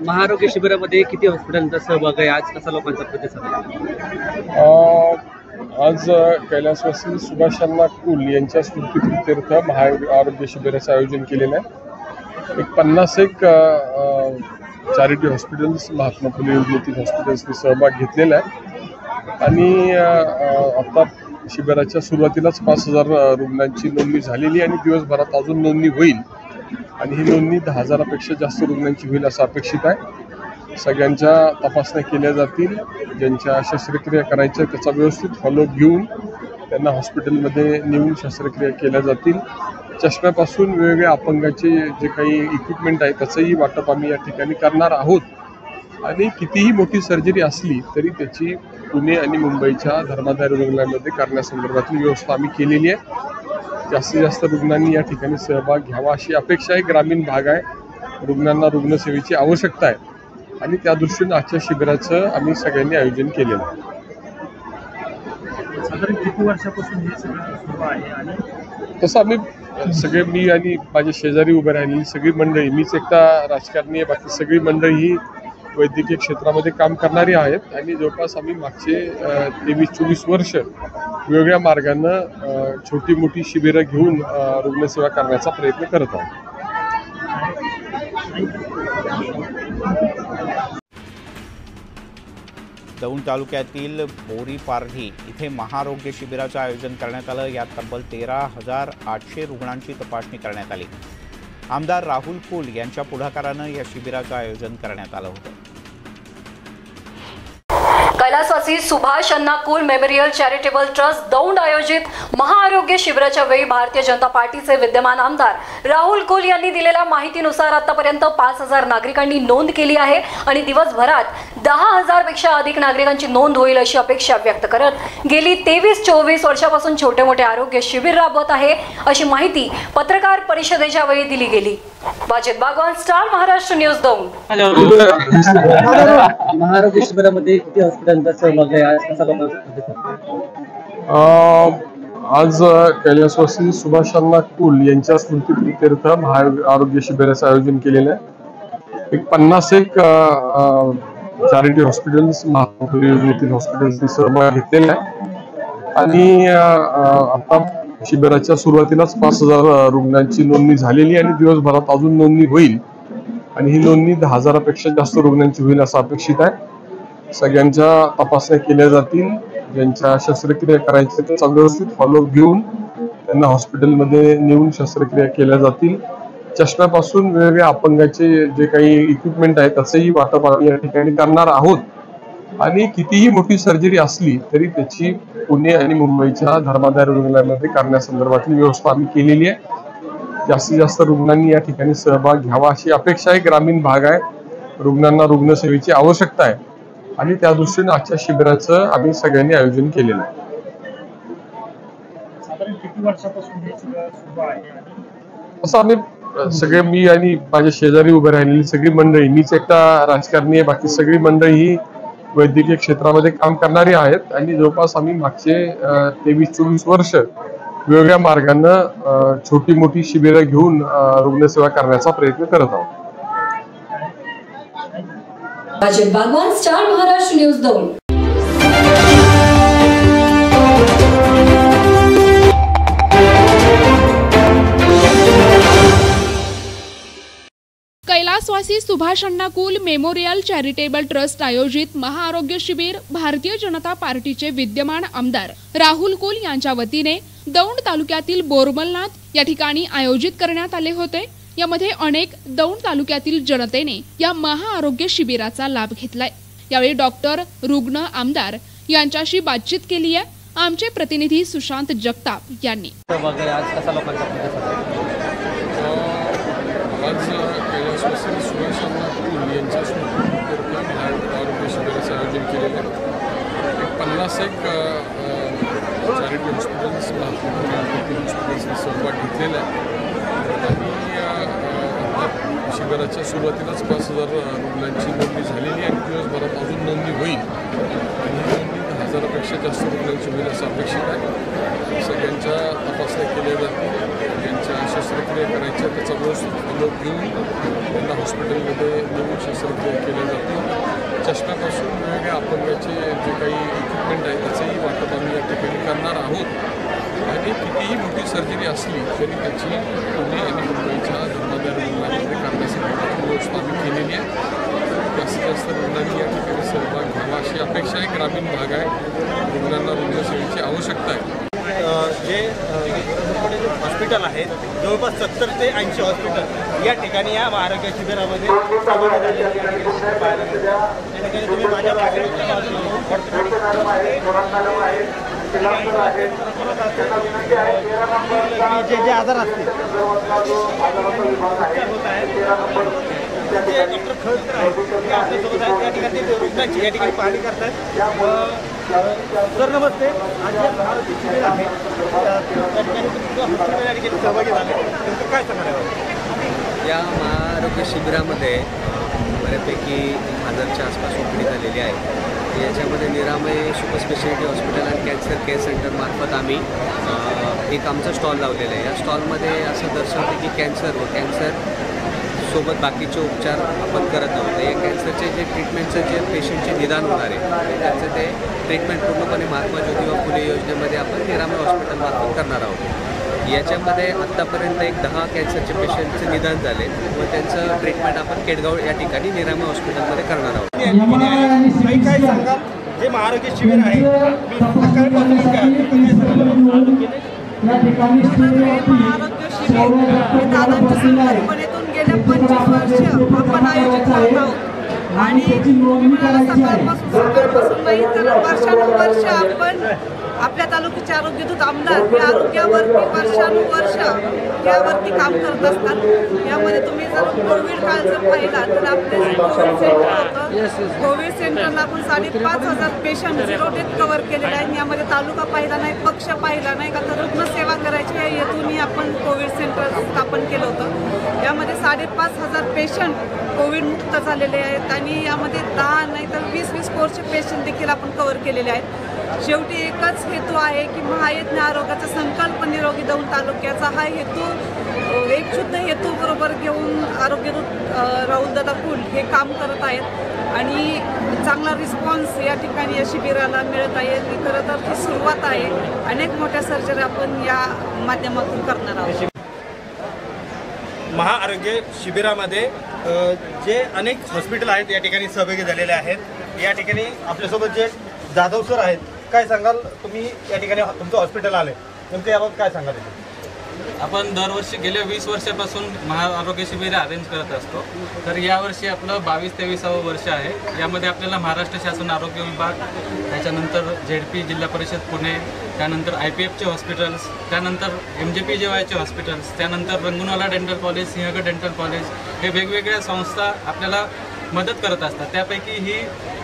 महाआरोग्य शिबिरामध्ये किती हॉस्पिटलचा सहभाग आहे? आज कसा लोकांचा प्रतिसाद आहे? आज कैलासवासी सुभाषांना कुल यांच्या स्मृतिप्रीत्यर्थ महाआरोग्य शिबिराचं आयोजन केलेलं आहे। एक 50 चॅरिटी हॉस्पिटल्स, महात्मा फुले योजनेतील हॉस्पिटल्सनी सहभाग घेतलेला आहे आणि आता शिबिराच्या सुरुवातीलाच 5000 रुग्णांची नोंदणी झालेली आणि दिवसभरात अजून नोंदणी होईल आणि ही नोंदणी 10,000पेक्षा जास्त रुग्णांची होईल असं अपेक्षित आहे। सगळ्यांच्या तपासण्या केल्या जातील, ज्यांच्या शस्त्रक्रिया करायच्या त्याचा व्यवस्थित फॉलोअप घेऊन त्यांना हॉस्पिटलमध्ये नेऊन शस्त्रक्रिया केल्या जातील। चष्म्यापासून वेगवेगळ्या अपंगाचे जे काही इक्विपमेंट आहे त्याचंही वाटप आम्ही या ठिकाणी करणार आहोत आणि कितीही मोठी सर्जरी असली तरी त्याची पुणे आणि मुंबईच्या धर्मादाय रुग्णालयामध्ये करण्यासंदर्भातली व्यवस्था आम्ही केलेली आहे। जास्तीत जास्त रुग्णांनी या ठिकाणी सहभाग घ्यावा अशी अपेक्षा आहे। ग्रामीण भाग आहे, रुग्णांना रुग्णसेवेची आवश्यकता आहे आणि त्या दृष्टीने आजच्या शिबिराचं आम्ही सगळ्यांनी आयोजन केलेलं आहे। साधारण किती वर्षापासून हे सगळं सुरू आहे? आणि तसं आम्ही सगळे, मी आणि माझ्या शेजारी उभे राहिलेली सगळी मंडळी, मीच एकटा राजकारणी आहे, बाकी सगळी मंडळी ही वैद्यकीय क्षेत्रामध्ये काम करणारी आहेत आणि जवळपास आम्ही मागचे 23-24 वर्ष वेगवेगळ्या मार्गानं छोटी मोठी शिबिरं घेऊन रुग्णसेवा करण्याचा प्रयत्न करत आहोत। दौंड तालुक्यातील बोरीपारधी इथे महाआरोग्य शिबिराचं आयोजन करण्यात आलं। यात तब्बल 13,800 रुग्णांची तपासणी करण्यात आली। आमदार राहुल कुल यांच्या पुढाकारानं या शिबिराचं आयोजन करण्यात आलं होतं। कैलासवासी सुभाषांना कुल मेमोरियल चॅरिटेबल ट्रस्ट दौंड आयोजित महाआरोग्य शिबिराच्या वेळी भारतीय जनता पार्टीचे विद्यमान आमदार राहुल कुल यांनी दिलेल्या माहितीनुसार आतापर्यंत 5000 नागरिकांनी नोंद केली आहे आणि दिवसभरात 10,000 पेक्षा अधिक नागरिकांची नोंद होईल अशी अपेक्षा व्यक्त करत गेली 23-24 वर्षापासून छोटे मोठे आरोग्य शिबिर राबवत आहे अशी माहिती पत्रकार परिषदेच्या वेळी दिली गेली। Wajid Bagwan, star Maharashtra news, Daund. महाआरोग्य शिबिरामध्ये किती हॉस्पिटलचा सहभाग आहे? आज कसा लोकांचा प्रतिसाद? आज कैलासवासी सुभाषांना कुल यांच्या स्मृतिप्रीत्यर्थ महाआरोग्य शिबिराचं आयोजन केलेलं आहे। एक 50 चॅरिटी हॉस्पिटल्स, महात्मा फुले योजनेतील हॉस्पिटल्सनी सहभाग घेतलेला आहे आणि आता शिबिराच्या सुरुवातीलाच 5000 रुग्णांची नोंदणी झालेली आणि दिवसभरात अजून नोंदणी होईल आणि ही नोंदणी 10,000पेक्षा जास्त रुग्णांची होईल असं अपेक्षित आहे। सगळ्यांच्या तपासण्या केल्या जातील, ज्यांच्या शस्त्रक्रिया करायच्या त्याचा व्यवस्थित फॉलोअप घेऊन त्यांना हॉस्पिटलमध्ये नेऊन शस्त्रक्रिया केल्या जातील। चष्म्यापासून वेगवेगळ्या अपंगाचे जे काही इक्विपमेंट आहे त्याचंही वाटप आम्ही या ठिकाणी करणार आहोत आणि कितीही मोठी सर्जरी असली तरी त्याची पुणे आणि मुंबईच्या धर्मादाय रुग्णालयामध्ये करण्यासंदर्भातली व्यवस्था आम्ही केलेली आहे। जास्तीत जास्त रुग्णांनी या ठिकाणी सहभाग घ्यावा अशी अपेक्षा आहे। ग्रामीण भाग आहे, रुग्णांना रुग्णसेवेची आवश्यकता आहे आणि त्या दृष्टीने आजच्या शिबिराचं आम्ही सगळ्यांनी आयोजन केलेलं आहे। साधारण किती वर्षापासून हे सगळं सुरू आहे? असं आम्ही सगळे, मी आणि माझ्या शेजारी उभे राहिलेली सगळी मंडळी, मीच एकटा राजकारणी आहे, बाकी सगळी मंडळी ही वैद्यकीय क्षेत्रामध्ये काम करणारी आहेत आणि जवळपास आम्ही मागचे 23-24 वर्ष वेगवेगळ्या मार्गानं छोटी मोठी शिबिरं घेऊन रुग्णसेवा करण्याचा प्रयत्न करत आहोत। Wajid Bagwan, star Maharashtra news, Daund. कैलासवासी सुभाषांना कुल मेमोरियल चॅरिटेबल ट्रस्ट आयोजित महाआरोग्य शिबिर भारतीय जनता पार्टीचे विद्यमान आमदार राहुल कुल यांच्या वतीने दौंड तालुक्यातील बोरमलनाथ या ठिकाणी आयोजित करण्यात आले होते। यामध्ये अनेक दौंड तालुक्यातील जनतेने या महाआरोग्य शिबिराचा लाभ घेतलाय। यावेळी डॉक्टर, रुग्ण, आमदार यांच्याशी बातचीत केली आहे आमचे प्रतिनिधी सुशांत जगताप यांनी। आज कसा लोकांचा प्रतिसाद आहे? आज कैलासवासी सुभाषांना कुल यांच्या स्मृतिप्रीत्यर्थ महाआरोग्य शिबिराचं आयोजन केलेलं आहे। एक 50 चॅरिटी हॉस्पिटल्स, महात्मा फुले योजनेतील हॉस्पिटल्सनी सहभाग घेतलेला आहे आणि शिबिराच्या सुरुवातीलाच 5000 रुग्णांची नोंदणी झालेली आणि दिवसभरात अजून नोंदणी होईल आणि ही नोंदणी 10,000पेक्षा जास्त रुग्णांची होईल असं अपेक्षित आहे। सगळ्यांच्या तपासण्या केल्या जातील, ज्यांच्या शस्त्रक्रिया करायच्या त्याचा व्यवस्थित फॉलोअप घेऊन त्यांना हॉस्पिटलमध्ये नेऊन शस्त्रक्रिया चष्म्यापासून वेगवेगळ्या अपंगाचे जे काही इक्विपमेंट आहे त्याचंही वाटप आम्ही या ठिकाणी करणार आहोत आणि कितीही मोठी सर्जरी असली तरी त्याची पुणे आणि मुंबईच्या धर्मादाय रुग्णालयामध्ये करण्यासाठी व्यवस्था आम्ही केलेली आहे. जास्तीत जास्त रुग्णांनी या ठिकाणी सहभाग घ्यावा अशी अपेक्षा आहे. ग्रामीण भाग आहे, रुग्णांना रुग्णसेवेची आवश्यकता आहे. जे हॉस्पिटल आहेत जवळपास 70 ते 80 हॉस्पिटल या ठिकाणी या आरोग्य शिबिरामध्ये पाहायला मिळतात. त्या ठिकाणी तुम्ही माझ्या जे जे आजार असतील होत आहेत जे डॉक्टर खळकर आहेत ते आपल्यासोबत आहेत. त्या ठिकाणी रुग्णाची या ठिकाणी पाहणी करतात. सर नमस्ते. आज जे आरोग्य शिबिर आहे त्या ठिकाणी या ठिकाणी सहभागी झाले, नेमकं काय सांगणार आहे? या महाआरोग्य शिबिरामध्ये बऱ्यापैकी 1000च्या आसपास ओपडी झालेली आहे. याच्यामध्ये निरामय सुपर स्पेशालिटी हॉस्पिटल आणि कॅन्सर केअर सेंटरमार्फत आम्ही एक आमचा स्टॉल लावलेला आहे. या स्टॉलमध्ये असं दर्शवते की कॅन्सर व कॅन्सर सोबत बाकीचे उपचार आपण करत आहोत. या कॅन्सरचे जे ट्रीटमेंटचं जे पेशंटचे निदान होणार आहे त्याचं ते ट्रीटमेंट पूर्णपणे महात्मा ज्योतिबा फुले योजनेमध्ये आपण निरामय हॉस्पिटलमार्फत करणार आहोत. याच्यामध्ये आत्तापर्यंत एक 10 कॅन्सरचे पेशंटचे निदान झाले व त्यांचं ट्रीटमेंट आपण केडगाव या ठिकाणी निरामय हॉस्पिटलमध्ये करणार आहोत. काय सांगाल जे महाआरोग्य शिबिर आहे सकाळपासून आरोग्य शिबिर दादांच्या संकल्पनेतून गेल्या 25 वर्ष आपण आयोजित करत आहोत आणि सकाळपासून नाही तर वर्षानुवर्ष आपण आपल्या तालुक्याचे आरोग्यदूत आमदार हे आरोग्यावरती वर्षानुवर्ष यावरती काम करत असतात. यामध्ये तुम्ही जर कोविड काळ जर पाहिला तर आपले कोविड सेंटर होतं. कोविड सेंटरला आपण 5,500 पेशंट 0 डेथ कव्हर केलेले आहेत. यामध्ये तालुका पाहिला नाही, पक्ष पाहिला नाही का तर रुग्णसेवा करायची या हेतूनही आपण कोविड सेंटर स्थापन केलं होतं. यामध्ये 5,500 पेशंट कोविडमुक्त झालेले आहेत आणि यामध्ये 10 नाही तर 20-20 कोर्सचे पेशंट देखील आपण कव्हर केलेले आहेत. शेवटी एकच हेतू आहे की महायज्ञ आरोग्याचा संकल्प निरोगी दौंड तालुक्याचा हा हेतू एक शुद्ध हेतू बरोबर घेऊन आरोग्यदूत राहुलदादा कुल हे काम करत आहेत आणि चांगला रिस्पॉन्स या ठिकाणी या शिबिराला मिळत आहे. ही खरं तर ही सुरुवात आहे. अनेक मोठ्या सर्जरी आपण या माध्यमातून करणार आहोत. महाआरोग्य शिबिरामध्ये जे अनेक हॉस्पिटल आहेत या ठिकाणी सहभागी झालेले आहेत. या ठिकाणी आपल्यासोबत जे जाधव सर आहेत, काय सांगाल तुम्ही या ठिकाणी तुमचं हॉस्पिटल आले नेमकं याबाबत काय सांगाल? आपण दरवर्षी गेल्या 20 वर्षापासून महाआरोग्य शिबिर अरेंज करत असतो. तर यावर्षी आपलं 22-23वे वर्ष आहे. यामध्ये आपल्याला महाराष्ट्र शासन आरोग्य विभाग, त्याच्यानंतर ZP जिल्हा परिषद पुणे, त्यानंतर IPFचे हॉस्पिटल्स, त्यानंतर MJPJYचे हॉस्पिटल्स, त्यानंतर Rangoonwala dental college, Sinhagad dental college हे वेगवेगळ्या संस्था आपल्याला मदत करत असतात. त्यापैकी ही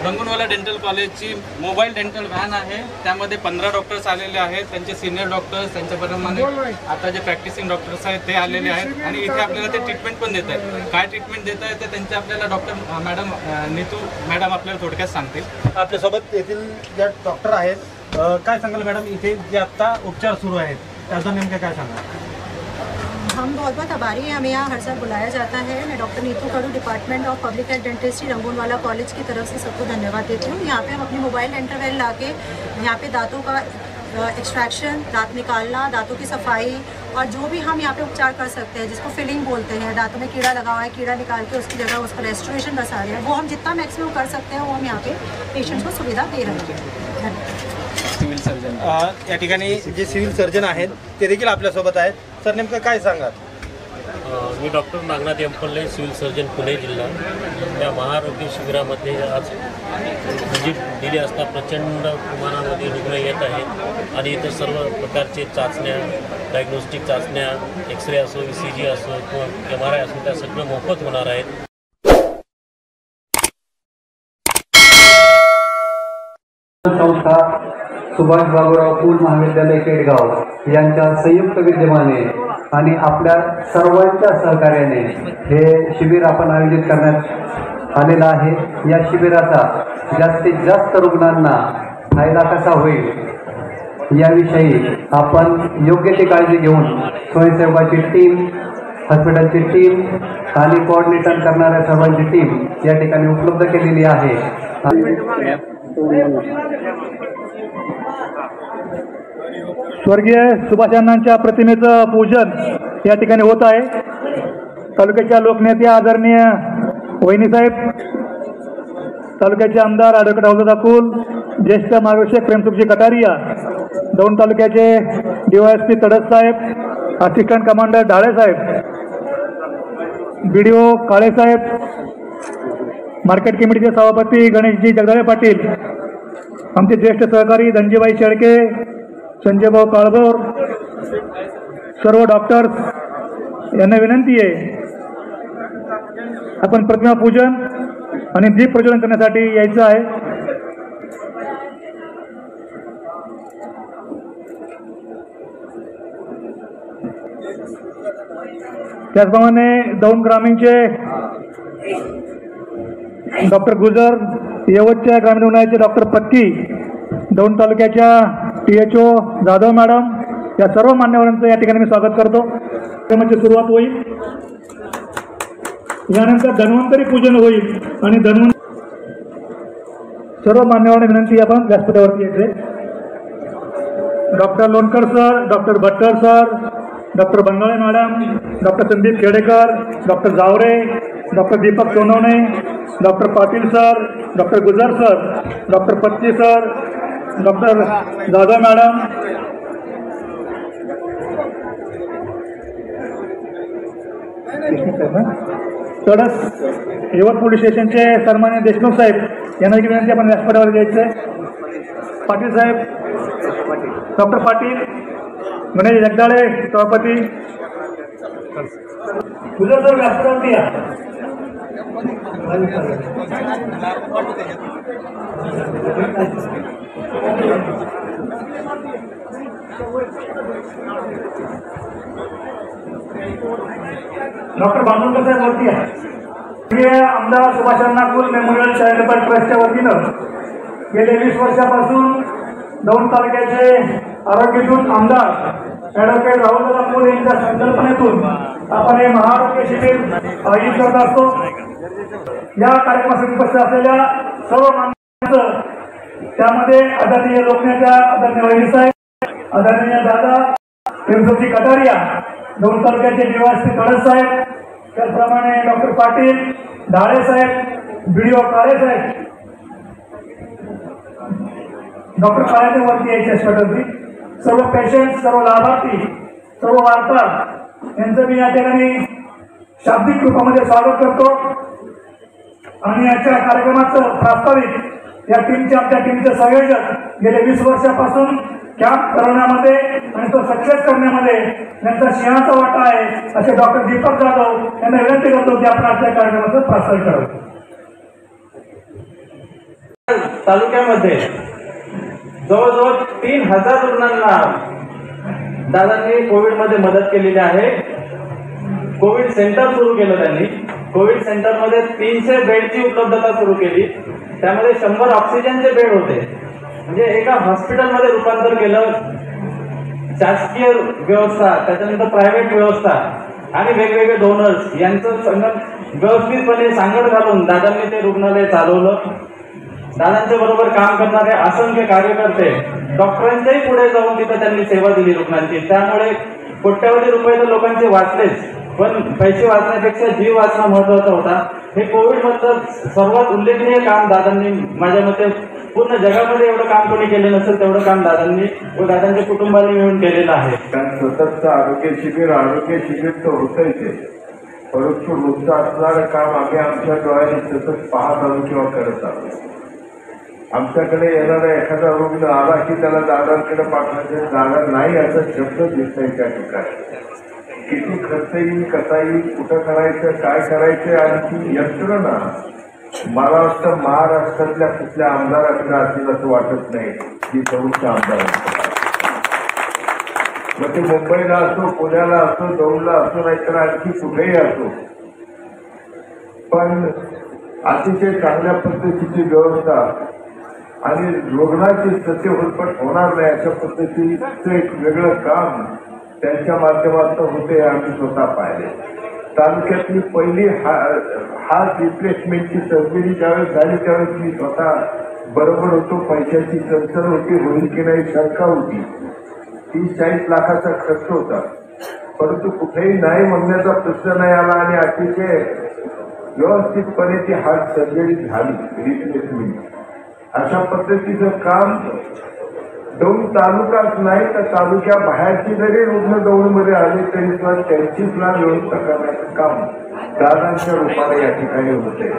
रंगूनवाला डेंटल कॉलेजची मोबाईल डेंटल व्हॅन आहे. त्यामध्ये 15 डॉक्टर्स आलेले आहेत. त्यांचे सिनियर डॉक्टर्स, त्यांच्याप्रमाणे आता जे प्रॅक्टिसिंग डॉक्टर्स आहेत ते आलेले आहेत आणि इथे आपल्याला ते ट्रीटमेंट पण देत आहेत. काय ट्रीटमेंट देत आहेत ते त्यांचे आपल्याला डॉक्टर मॅडम नीतू मॅडम आपल्याला थोडक्यात सांगतील. आपल्यासोबत येथील ज्या डॉक्टर आहेत, काय सांगाल मॅडम इथे जे आत्ता उपचार सुरू आहेत त्याचं नेमकं काय सांगाल? हम बहुत बहुत आभारी हैं. हमें यहाँ हर साल बुलाया जाता है. मैं डॉक्टर नीतू करू, department of public health dentistry Rangoonwala college की तरफ से सबको धन्यवाद देती हूँ. यहाँ पे हम अपनी मोबाइल डेंटल वैन ला के यहाँ पे दांतों का एक्सट्रैक्शन, दांत निकालना, दांतों की सफाई और जो भी हम यहाँ पे उपचार कर सकते हैं जिसको फिलिंग बोलते हैं, दांतों में कीड़ा लगा हुआ है, कीड़ा निकाल के उसकी जगह उसका रेस्टोरेशन बसा रहे हैं, वो हम जितना मैक्सिमम कर सकते हैं वो हम यहाँ पे पेशेंट्स को सुविधा दे रहे हैं. सिव्हिल सर्जन या ठिकाणी जे सिव्हिल सर्जन आहेत ते देखील आपल्यासोबत आहेत. सर नेमकं काय सांगाल? मी doctor Nagnath Yampalle, civil surgeon Pune जिल्हा. या महाआरोग्य शिबिरामध्ये आज व्हिजिट दिली असता प्रचंड प्रमाणामध्ये रुग्ण येत आहेत आणि इथं सर्व प्रकारचे चाचण्या, डायग्नोस्टिक चाचण्या, एक्सरे असो, ECG असो किंवा MRI असो त्या सगळं मोफत होणार आहेत. संस्था सुभाष बाबूराव कुल महाविद्यालय केडगाव यांच्या संयुक्त विद्यमाने आणि आपल्या सर्वांच्या सहकार्याने हे शिबिर आपण आयोजित करण्यात आलेलं आहे. या शिबिराचा जास्तीत जास्त रुग्णांना फायदा कसा होईल याविषयी आपण योग्य ती काळजी घेऊन स्वयंसेवकाची टीम, हॉस्पिटलची टीम आणि कोऑर्डिनेशन करणाऱ्या सर्वांची टीम या ठिकाणी उपलब्ध केलेली आहे. स्वर्गीय सुभाषांच्या प्रतिमेचं पूजन या ठिकाणी होत आहे. तालुक्याच्या लोकनेत्या आदरणीय वहिनीसाहेब, तालुक्याचे आमदार ॲडव्होकेट राहुलदादा कुल, ज्येष्ठ मार्गदर्शक प्रेमसुखजी कटारिया, दौंड तालुक्याचे DYSP तडस साहेब, असिस्टंट कमांडर ढाळे साहेब, BDO काळे साहेब, मार्केट कमिटीचे सभापती गणेशजी जगदाळे पाटील, आमचे ज्येष्ठ सहकारी धनजीबाई शेळके, संजयभाऊ काळभोर, सर्व डॉक्टर्स यांना विनंती आहे आपण प्रतिमा पूजन आणि दीप प्रज्वलन करण्यासाठी यायचं आहे. त्याचप्रमाणे दौंड ग्रामीणचे डॉक्टर गुजर, यवतच्या ग्रामीण रुग्णालयाचे डॉक्टर पत्की, दौंड तालुक्याच्या THO जाधव मॅडम, या सर्व मान्यवरांचं या ठिकाणी मी स्वागत करतो. त्यामध्ये सुरुवात होईल, यानंतर धन्वंतरी पूजन होईल आणि सर्व मान्यवरांना विनंती आपण व्यासपीठावरती यायचे. Doctor Lonkar sir, doctor Bhattar sir, doctor Bangale madam, doctor Sandeep Khedekar, doctor Jaware, doctor Deepak Sonawane, doctor Patil sir, doctor Gujar sir, doctor Patki sir, doctor Jadhav madam, Tadas Yavat police स्टेशनचे सन्मान्य देशमुख साहेब यांना विनंती आपण व्यासपीठावर द्यायचं. पाटील साहेब, डॉक्टर पाटील, गणेश जगदाळे सभापती, गुजर सर व्यासपीठावरती या. डॉक्टर बांधवकर साहेब वरती आहे. आमदार सुभाषांना कुल मेमोरियल चॅरिटेबल ट्रस्टच्या वतीनं गेले 20 वर्षापासून दौंड तालुक्याचे आरोग्यदूत आमदार ॲडव्होकेट राहुलदादा कुल यांच्या संकल्पनेतून आपण हे महाआरोग्य शिबिर आयोजित करत असतो. या कार्यक्रमासाठी उपस्थित असलेल्या सर्व मान्यवरांचं, त्यामध्ये आदरणीय लोकनेत्या आदरणीय वहिनीसाहेब, आदरणीय दादा प्रेमसुखजी कटारिया, दौंड तालुक्याचे DYSP तडस साहेब, त्याचप्रमाणे डॉक्टर पाटील, ढाळे साहेब, BDO काळे साहेब, डॉक्टर काळेच्या वरती यायच्या स्पष्टपणे सर्व पेशंट, सर्व लाभार्थी, सर्व वार्ताहर यांचं मी या ठिकाणी शाब्दिक रूपामध्ये स्वागत करतो. आणि याच्या कार्यक्रमाचं प्रास्ताविक या आमच्या टीमचे संयोजक गेले 20 वर्षापासून कॅम्प करण्यामध्ये आणि तो सक्सेस करण्यामध्ये यांचा सिंहाचा वाटा आहे असे डॉक्टर दीपक जाधव यांना विनंती करतो की आपण आपल्या कार्यक्रमाचं प्रास्ताविक करावं. तालुक्यामध्ये जवळजवळ 3000 रुग्णांना दादांनी कोविडमध्ये मदत केलेली आहे. कोविड सेंटर सुरू केलं त्यांनी. कोविड सेंटरमध्ये 300 बेडची उपलब्धता सुरू केली. त्यामध्ये 100 ऑक्सिजनचे बेड होते. म्हणजे एका हॉस्पिटलमध्ये रूपांतर केलं. शासकीय व्यवस्था, त्याच्यानंतर प्रायव्हेट व्यवस्था आणि वेगवेगळे डोनर्स यांचं व्यवस्थितपणे सांगड घालून दादांनी ते रुग्णालय चालवलं. दादांच्या बरोबर काम करणारे असंख्य कार्यकर्ते डॉक्टरांच्याही पुढे जाऊन तिथं त्यांनी सेवा दिली रुग्णांची. त्यामुळे कोट्यावधी रुपये तर लोकांचे वाचलेच, पण पैसे वाचण्यापेक्षा जीव वाचणं महत्वाचा होता. हे कोविडमधलं सर्वात उल्लेखनीय काम दादांनी, माझ्या मते पूर्ण जगामध्ये एवढं काम कोणी केलं नसेल तेवढं काम दादांनी व दादांच्या कुटुंबाने मिळून केलेलं आहे. स्वतःचं आरोग्य शिबिर तर होतंय ते, परंतु रोजचं असणारं काम आम्ही आमच्या डोळ्याने सतत पाहत आलो किंवा करत आलो. आमच्याकडे येणारा एखादा रुग्ण आला की त्याला दादांकडे पाठवायचं, दादा नाही असा शब्द दिसतोय त्या ठिकाणी. किती खर्च येईल, कसा येईल, कुठं करायचं, काय करायचं, आणि ती यंत्रणा मला वाटतं महाराष्ट्रातल्या कुठल्या आमदाराकडे असेल असं वाटत नाही. जी दौंडच्या आमदारांकडे, मग ते मुंबईला असो, पुण्याला असो, दौंडला असो, नाहीतर आणखी कुठेही असो, पण अतिशय चांगल्या पद्धतीची व्यवस्था आणि रुग्णाची सत्य हुरपट होणार नाही अशा पद्धतीचं एक वेगळं काम त्यांच्या माध्यमातून होते, आम्ही स्वतः पाहिले. तालुक्यातली पहिली हार्ट रिप्लेसमेंटची सर्जरी ज्यावेळेस झाली त्यावेळेस मी स्वतः बरोबर होतो. पैशाची चणचण होती, होईल की नाही शंका होती. 30-40 लाखाचा खर्च होता, परंतु कुठेही नाही म्हणण्याचा प्रश्न नाही आला आणि अतिशय व्यवस्थितपणे ती हार्ट सर्जरी झाली, रिप्लेसमेंट. अशा पद्धतीचं काम दौंड तालुकाच नाही तर तालुक्या बाहेरची जरी रुग्ण दौंडमध्ये आले तरी सुद्धा त्यांची सुद्धा व्यवस्था करण्याचं काम दादांच्या रूपाने या ठिकाणी होते.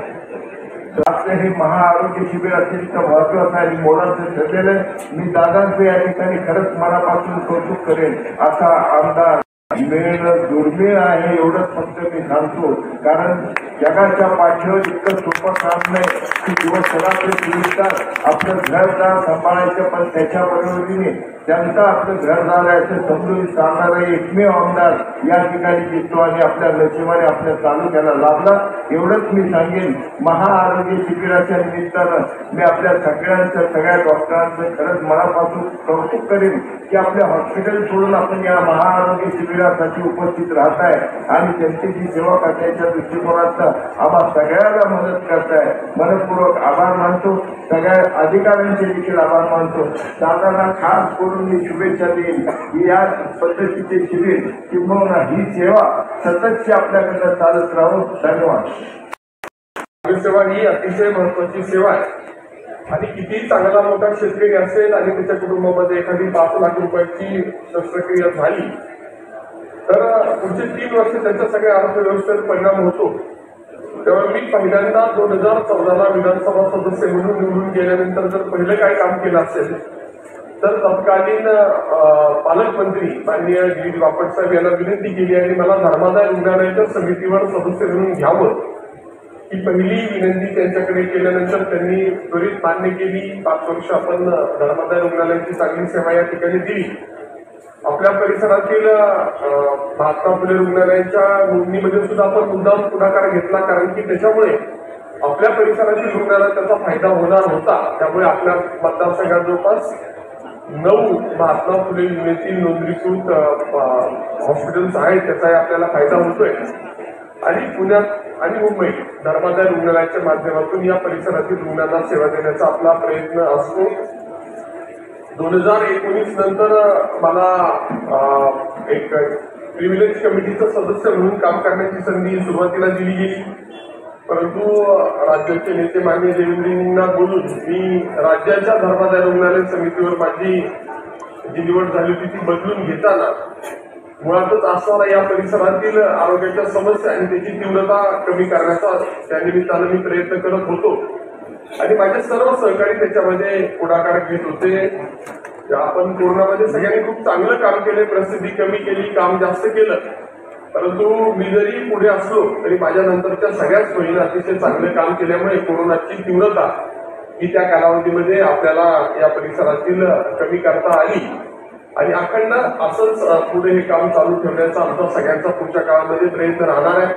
आपलं हे महाआरोग्य शिबिर अत्यंत महत्वाचं आणि मोलाचं ठरलेलं आहे. मी दादांचं या ठिकाणी खरंच मनापासून कौतुक करेन. असा आमदार मिळणं दुर्मिळ आहे एवढंच फक्त मी सांगतो. कारण जगाच्या पाठीवर इतकं सोपं काम नाही की दिवस रात्र 24 तास आपलं घरदार सांभाळायचं, पण त्याच्या बरोबरीने त्यांचं आपलं घरदार आहे असं समजून चालणारा एकमेव आमदार या ठिकाणी दिसतो आणि आपल्या नशिबाने आपल्या तालुक्याला लाभला एवढंच मी सांगेन. महाआरोग्य शिबिराच्या निमित्तानं मी आपल्या सगळ्या डॉक्टरांचं खरंच मनापासून कौतुक करेन की आपल्या हॉस्पिटल सोडून आपण या महाआरोग्य शिबिरासाठी उपस्थित राहत आहे आणि जनतेची सेवा करण्याच्या दृष्टिकोनाचा आम्हा सगळ्यांना मदत करताय. मनपूर्वक आभार मानतो. सगळ्या अधिकाऱ्यांचे देखील आभार मानतो. दादांना खास करून मी शुभेच्छा देईन की या पद्धतीचे शिबिर किंबहुना ही सेवा सततची आपल्याकडे चालत राहून. धन्यवाद. सेवा ही अतिशय महत्वाची सेवा आहे आणि किती चांगला मोठा शेतकरी असेल आणि त्याच्या कुटुंबामध्ये एखादी 5 लाख रुपयाची शस्त्रक्रिया झाली तर पुढचे 3 वर्ष त्याच्या सगळ्या अर्थव्यवस्थेवर परिणाम होतो. तेव्हा मी पहिल्यांदा 2014ला विधानसभा सदस्य म्हणून निवडून गेल्यानंतर जर पहिलं काय काम केलं असेल तर तत्कालीन पालकमंत्री माननीय गिरीश बापट साहेब यांना विनंती केली आणि मला धर्मादाय रुग्णालयाच्या समितीवर सदस्य म्हणून घ्यावं ही पहिली विनंती त्यांच्याकडे केल्यानंतर त्यांनी त्वरित मान्य केली. 5 वर्ष आपण धर्मादाय रुग्णालयाची चांगली सेवा या ठिकाणी दिली. आपल्या परिसरातील महात्मा फुले रुग्णालयाच्या नोंदणीमध्ये सुद्धा आपण मुद्दाम पुढाकार घेतला कारण की त्याच्यामुळे आपल्या परिसरातील रुग्णाला त्याचा फायदा होणार होता. त्यामुळे आपल्या मतदारसंघात जवळपास 9 महात्मा फुले योजनेतील नोंदणीकृत हॉस्पिटल्स आहेत. त्याचाही आपल्याला फायदा होतोय आणि पुण्यात आणि मुंबईत धर्मादाय रुग्णालयाच्या माध्यमातून या परिसरातील रुग्णांना सेवा देण्याचा आपला प्रयत्न असतो. 2019 नंतर मला एक प्रिव्हिलेज कमिटीचं सदस्य म्हणून काम करण्याची संधी सुरुवातीला दिली गेली, परंतु राज्याचे नेते माननीय देवेंद्रजींना बोलून मी राज्याच्या धर्मादाय रुग्णालय समितीवर माझी जी निवड झाली होती ती बदलून घेताना मुळातच असणारा या परिसरातील आरोग्याच्या समस्या आणि त्याची तीव्रता कमी करण्याचा त्या निमित्तानं मी प्रयत्न करत होतो आणि माझे सर्व सहकारी त्याच्यामध्ये पुढाकार घेत होते. आपण कोरोनामध्ये सगळ्यांनी खूप चांगलं काम केलं, प्रसिद्धी कमी केली, काम जास्त केलं, परंतु मी जरी पुढे असलो तरी माझ्या नंतरच्या सगळ्याच बहिणी अतिशय चांगलं काम केल्यामुळे कोरोनाची तीव्रता ही त्या कालावधीमध्ये आपल्याला या परिसरातील कमी करता आली आणि अखंड असंच पुढे हे काम चालू ठेवण्याचा आमचा सगळ्यांचा पुढच्या काळामध्ये प्रयत्न राहणार आहे.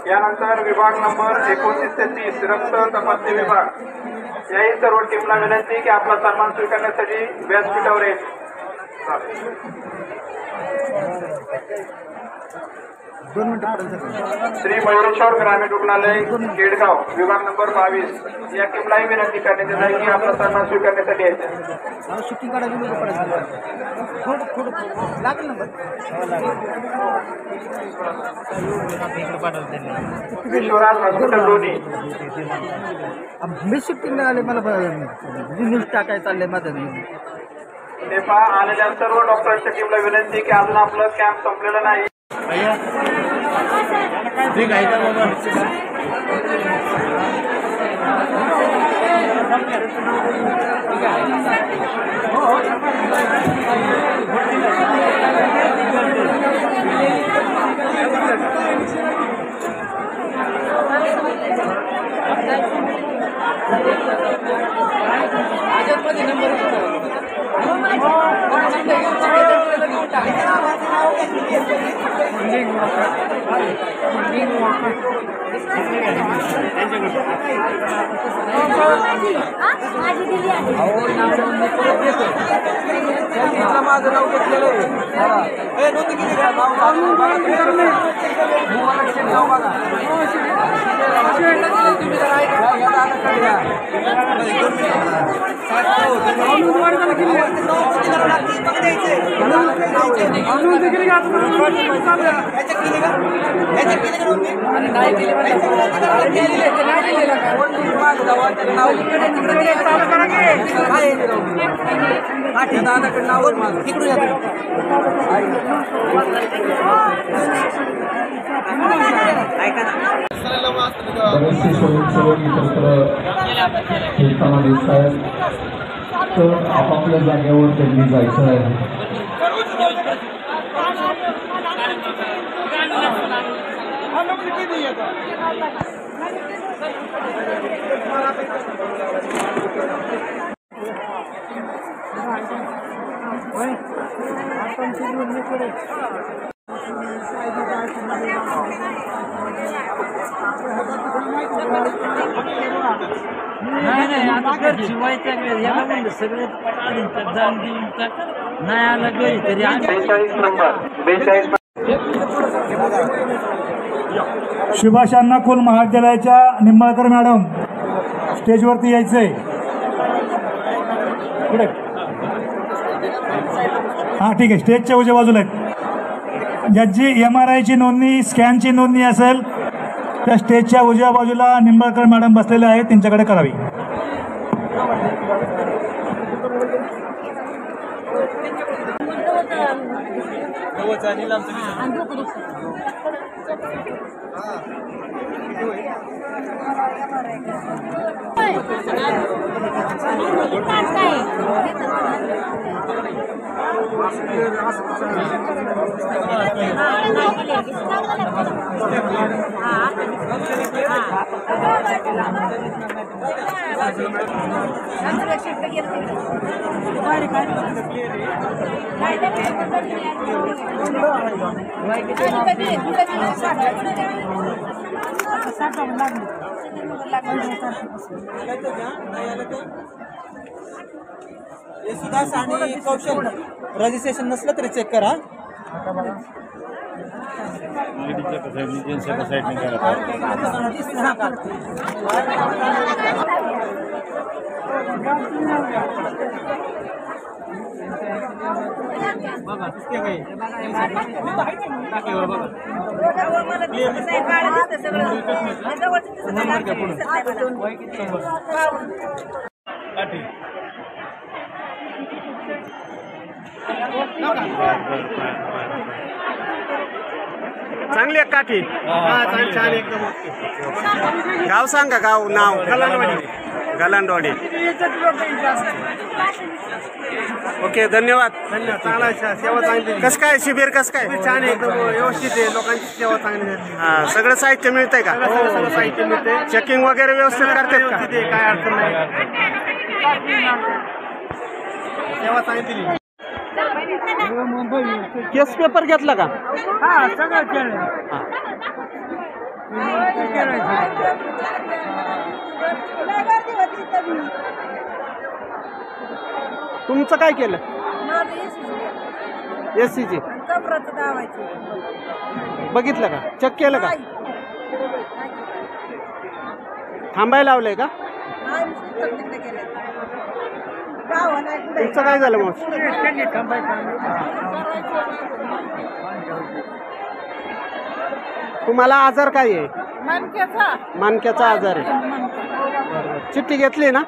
यानंतर विभाग नंबर 29 ते 30 रक्त तपासणी विभाग याही सर्व टीमला विनंती की आपला सन्मान स्वीकारण्यासाठी व्यासपीठावर येईल. श्री मयूरेश्वर ग्रामीण रुग्णालय केडगाव विभाग नंबर 22 या टीमलाही विनंती करण्यात येत आहे की आपला सन्मान स्वीकारण्यासाठी यायचं. विश्वराज हॉस्पिटल दोन्ही मी शूटिंग आले मला न्यूज टाकाय चाललंय माझं. ते पहा आलेल्या सर्व डॉक्टरांच्या टीमला विनंती की अजून आपलं कॅम्प संपलेलं नाही. ठीक आहे का बाबा? नंबर माझं नाव घेतलेलं बरेचसे स्वयंसेवक एकत्र खेळताना दिसत आहेत, तर आपापल्या जागेवर त्यांनी जायचं आहे. नाही आता घरची व्हायच्या वेळेस याला म्हणलं सगळे जाण देऊन नाही आला घरी तरी सुभाष अण्णा कुल महाविद्यालयाच्या निंबाळकर मॅडम स्टेजवरती यायचंय. पुढे हां ठीक आहे, स्टेजच्या उजव्या बाजूला आहेत. ज्याची MRI ची नोंदणी स्कॅनची नोंदणी असेल त्या स्टेजच्या उजव्या बाजूला निंबाळकर मॅडम बसलेले आहेत, त्यांच्याकडे करावी. सुधास आणि कौशल रजिस्ट्रेशन नसलं तरी चेक करा. चांगली आहे काठी. छान एकदम. गाव सांगा, गाव नाव. गलांडवाडी. ओके, धन्यवाद. चांगला सेवा चांगली. कसं काय शिबिर, कसं काय? छान एकदम व्यवस्थित आहे, लोकांची सेवा चांगली आहे. हा, सगळं साहित्य मिळतंय का? सगळं साहित्य मिळते. चेकिंग वगैरे व्यवस्थित करतात का? काय अडचण नाही. सेवा चांगली. केस पेपर घेतला का? हा, सगळं केलं. तुमचं काय केलं? SCG बघितलं का? चेक केलं का? थांबायला लावलंय का? तुमचं काय झालं मग? तुम्हाला आजार काय आहे? मणक्याचा आजार आहे. चिठ्ठी घेतली ना?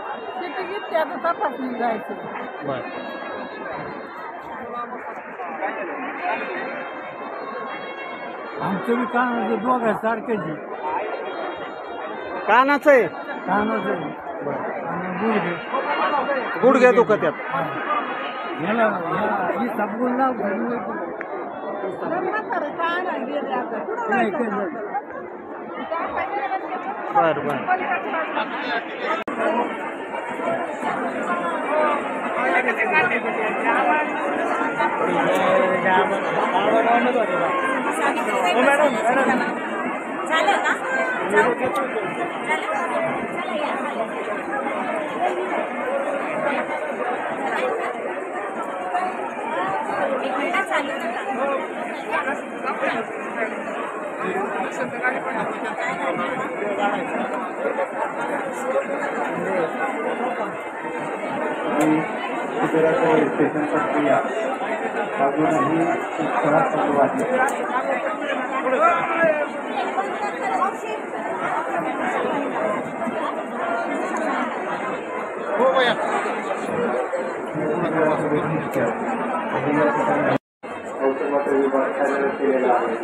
आमचं बी कानाचं दोघं सारखेच आहे. कानाचं आहे? कानाचं आहे. गुडघे दुखत आहेत. बर बर. शिबिराच्या रजिस्ट्रेशन प्रक्रिया अजूनही उत्साहात चालू औषधाचा विभाग कार्यरत केलेला आहे.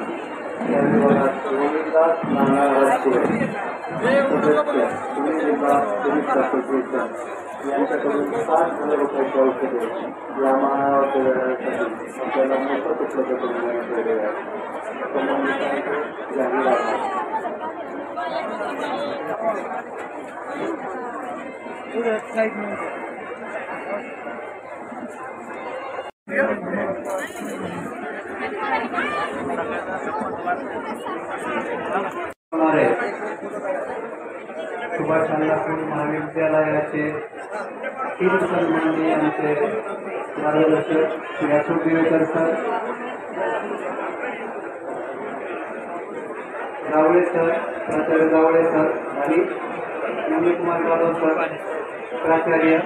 या विभागात गोविंदास नाना राजपुरे सदस्य पुणे जिल्हा पोलीस असोसिएशन यांच्याकडून 60,000 रुपयाचे औषधे या महाराष्ट्र वेळासाठी आपल्याला मोफत उपलब्ध करून देण्यात आलेले आहे. संबंधितांचे जाहीर सुभाष अन्नापूर महाविद्यालयाचे 3 सन्माननीय आमचे मार्गदर्शक यासू दिवेकर सर, जावळे सर, प्राचार्य जावळे सर आणि कुमार जाधव सर प्राचार्य,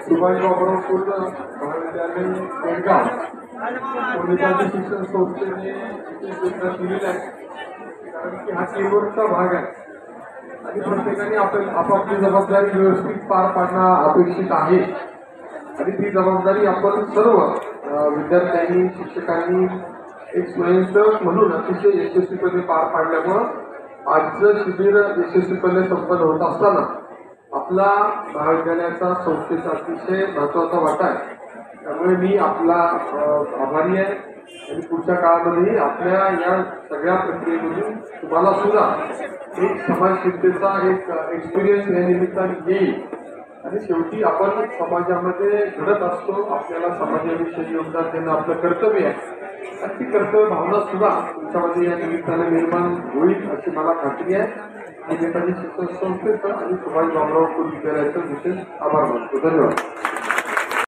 सुभाष बाबुराव कुल महाविद्यालय पेडगाव पोलिसांच्या शिक्षण संस्थेने योजना केलेली आहे. कारण की हा केवळचा भाग आहे आणि प्रत्येकाने आपापली जबाबदारी व्यवस्थित पार पाडणं अपेक्षित आहे आणि ती जबाबदारी आपण सर्व विद्यार्थ्यांनी शिक्षकांनी एक स्वयंसेवक म्हणून अतिशय यशस्वीपणे पार पाडल्यामुळं आजचं शिबिर यशस्वीपणे संपन्न होत असताना आपला महाविद्यालयाचा संस्थेचा अतिशय महत्वाचा वाटा आहे. त्यामुळे मी आपला आभारी आहे आणि पुढच्या काळामध्येही आपल्या या सगळ्या प्रक्रियेमधून तुम्हाला सुद्धा एक समाजशिस्तेचा एक एक्सपिरियन्स या निमित्ताने येईल आणि शेवटी आपण समाजामध्ये घडत असतो. आपल्याला समाजाविषयी योगदान देणं आपलं कर्तव्य आहे आणि ती कर्तव्य भावना सुद्धा तुमच्यामध्ये या निमित्ताने निर्माण होईल अशी मला खात्री आहे. मी नेताजी शिक्षण संस्थेचं आणि सुभाष बाबुराव कुल विद्यालयाचं विशेष आभार मानतो. धन्यवाद.